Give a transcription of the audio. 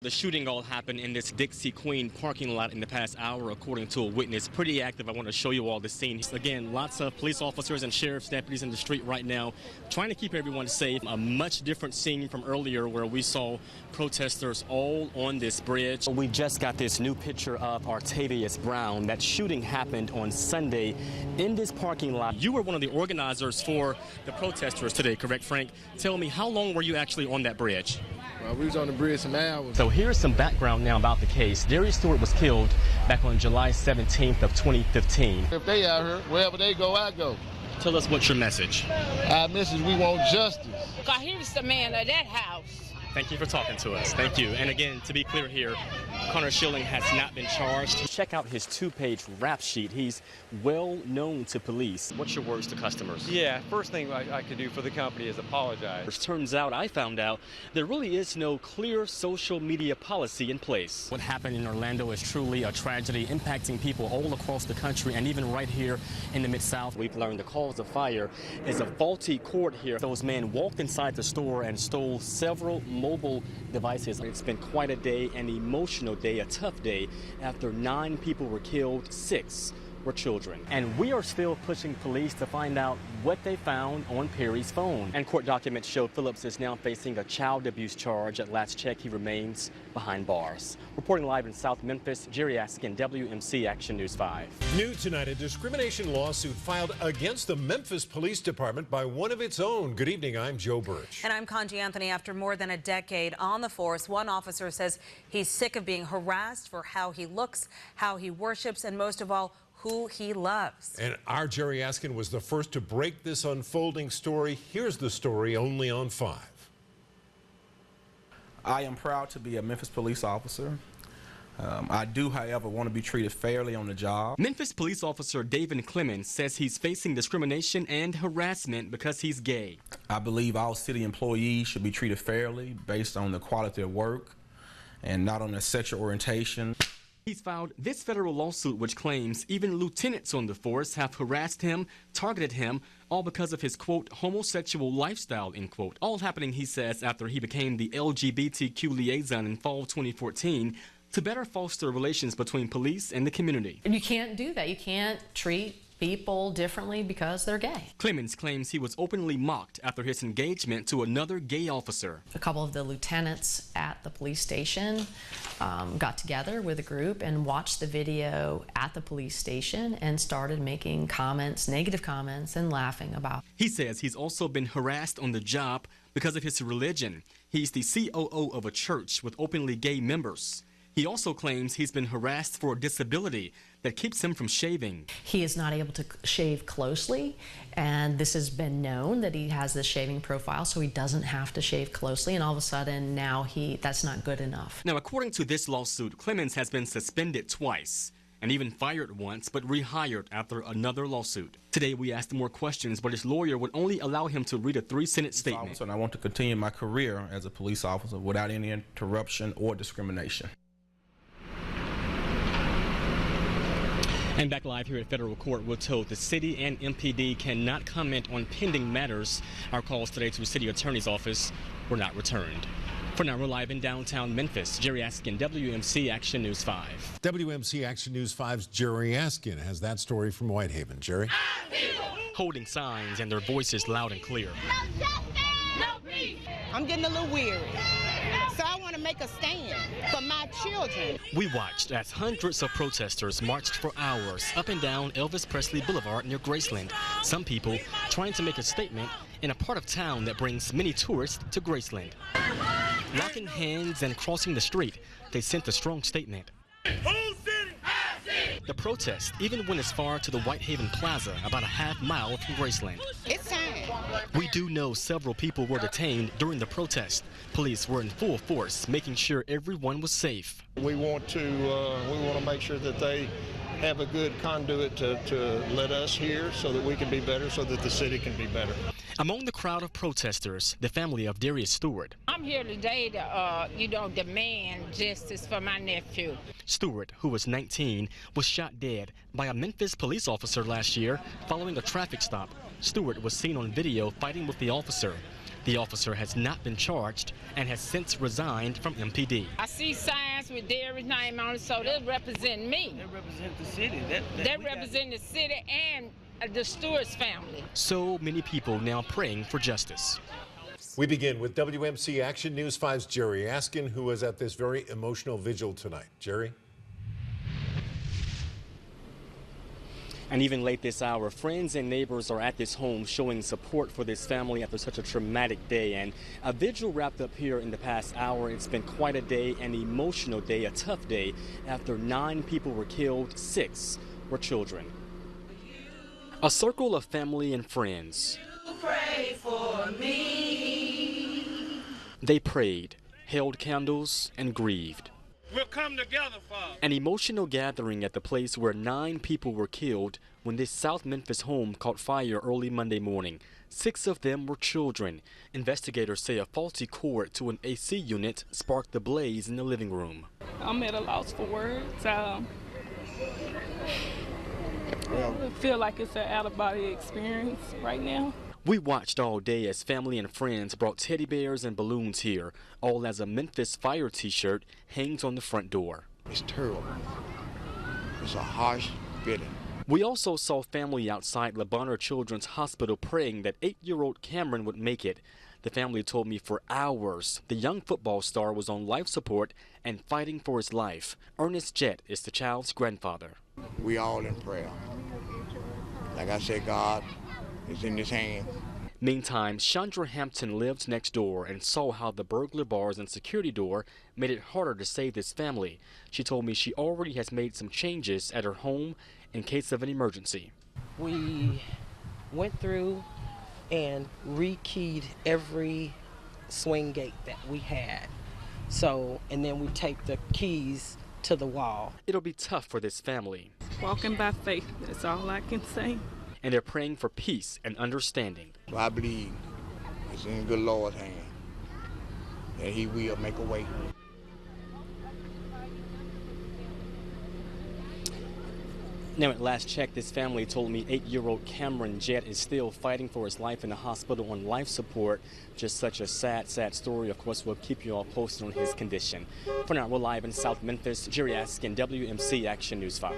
The shooting all happened in this Dixie Queen parking lot in the past hour, according to a witness. Pretty active. I want to show you all the scene. Again, lots of police officers and sheriff's deputies in the street right now, trying to keep everyone safe. A much different scene from earlier where we saw protesters all on this bridge. We just got this new picture of Artavius Brown. That shooting happened on Sunday in this parking lot. You were one of the organizers for the protesters today, correct, Frank? Tell me, how long were you actually on that bridge? Well, we was on the bridge some hours. So here's some background now about the case. Darius Stewart was killed back on July 17th of 2015. If they out here, wherever they go, I go. Tell us what's your message. Our message, we want justice. Because he was the man of that house. Thank you for talking to us. Thank you. And again, to be clear here, Connor Schilling has not been charged. Check out his two-page rap sheet. He's well known to police. What's your words to customers? Yeah, first thing I could do for the company is apologize. It turns out, I found out, there really is no clear social media policy in place. What happened in Orlando is truly a tragedy impacting people all across the country and even right here in the Mid-South. We've learned the cause of fire is a faulty cord here. Those men walked inside the store and stole several mobile devices. It's been quite a day, an emotional day, a tough day, after 9 people were killed, 6 were children. And we are still pushing police to find out what they found on Perry's phone. And court documents show Phillips is now facing a child abuse charge. At last check, he remains behind bars. Reporting live in South Memphis, Jerry Askin, WMC Action News 5. New tonight, a discrimination lawsuit filed against the Memphis Police Department by one of its own. Good evening, I'm Joe Birch. And I'm Conji Anthony. After more than a decade on the force, one officer says he's sick of being harassed for how he looks, how he worships, and most of all, who he loves. And our Jerry Askin was the first to break this unfolding story. Here's the story only on 5. I am proud to be a Memphis police officer. I do, however, want to be treated fairly on the job. Memphis police officer David Clemens says he's facing discrimination and harassment because he's gay. I believe all city employees should be treated fairly based on the quality of work and not on their sexual orientation. He's filed this federal lawsuit which claims even lieutenants on the force have harassed him, targeted him, all because of his, quote, homosexual lifestyle, end quote. All happening, he says, after he became the LGBTQ liaison in fall 2014 to better foster relations between police and the community. And you can't do that. You can't treat people differently because they're gay. Clemens claims he was openly mocked after his engagement to another gay officer. A couple of the lieutenants at the police station got together with a group and watched the video at the police station and started making comments, negative comments, and laughing about. He says he's also been harassed on the job because of his religion. He's the COO of a church with openly gay members. He also claims he's been harassed for a disability that keeps him from shaving. He is not able to shave closely, and this has been known that he has this shaving profile, so he doesn't have to shave closely, and all of a sudden now that's not good enough. Now, according to this lawsuit, Clemens has been suspended twice and even fired once, but rehired after another lawsuit. Today, we asked more questions, but his lawyer would only allow him to read a 3-sentence statement. And I want to continue my career as a police officer without any interruption or discrimination. And back live here at Federal Court, we're told the city and MPD cannot comment on pending matters. Our calls today to the city attorney's office were not returned. For now, we're live in downtown Memphis. Jerry Askin, WMC Action News 5. WMC Action News 5's Jerry Askin has that story from Whitehaven. Jerry? Holding signs and their voices loud and clear. No justice, no peace. I'm getting a little weary, so I want to make a stand for my children. We watched as hundreds of protesters marched for hours up and down Elvis Presley Boulevard near Graceland. Some people trying to make a statement in a part of town that brings many tourists to Graceland. Locking hands and crossing the street, they sent a strong statement. The protest even went as far to the Whitehaven Plaza, about a half-mile from Graceland. It's time. We do know several people were detained during the protest. Police were in full force, making sure everyone was safe. We want to make sure that they have a good conduit to let us hear so that we can be better, so that the city can be better. Among the crowd of protesters, the family of Darius Stewart. I'm here today to, demand justice for my nephew. Stewart, who was 19, was shot dead by a Memphis police officer last year following a traffic stop. Stewart was seen on video fighting with the officer. The officer has not been charged and has since resigned from MPD. I see signs with Derry's name on it, so they represent me. They represent the city. They represent the city and the Stewart's family. So many people now praying for justice. We begin with WMC Action News 5's Jerry Askin, who was at this very emotional vigil tonight. Jerry? And even late this hour, friends and neighbors are at this home showing support for this family after such a traumatic day. And a vigil wrapped up here in the past hour. It's been quite a day, an emotional day, a tough day. After 9 people were killed, 6 were children. A circle of family and friends. You pray for me. They prayed, held candles, and grieved. We'll come together, Father. An emotional gathering at the place where 9 people were killed when this South Memphis home caught fire early Monday morning. 6 of them were children. Investigators say a faulty cord to an AC unit sparked the blaze in the living room. I'm at a loss for words. I feel like it's an out-of-body experience right now. We watched all day as family and friends brought teddy bears and balloons here, all as a Memphis Fire t-shirt hangs on the front door. It's terrible. It's a harsh feeling. We also saw family outside Le Bonheur Children's Hospital praying that 8-year-old Cameron would make it. The family told me for hours the young football star was on life support and fighting for his life. Ernest Jett is the child's grandfather. We all in prayer. Like I said, God is in his hand. Meantime, Chandra Hampton lived next door and saw how the burglar bars and security door made it harder to save this family. She told me she already has made some changes at her home in case of an emergency. We went through and rekeyed every swing gate that we had. And then we taped the keys to the wall. It'll be tough for this family. Walking by faith, that's all I can say. And they're praying for peace and understanding. Well, I believe it's in the good Lord's hand, that he will make a way. Now, at last check, this family told me 8-year-old Cameron Jett is still fighting for his life in the hospital on life support. Just such a sad, sad story. Of course, we'll keep you all posted on his condition. For now, we're live in South Memphis. Jerry Askin, WMC Action News 5.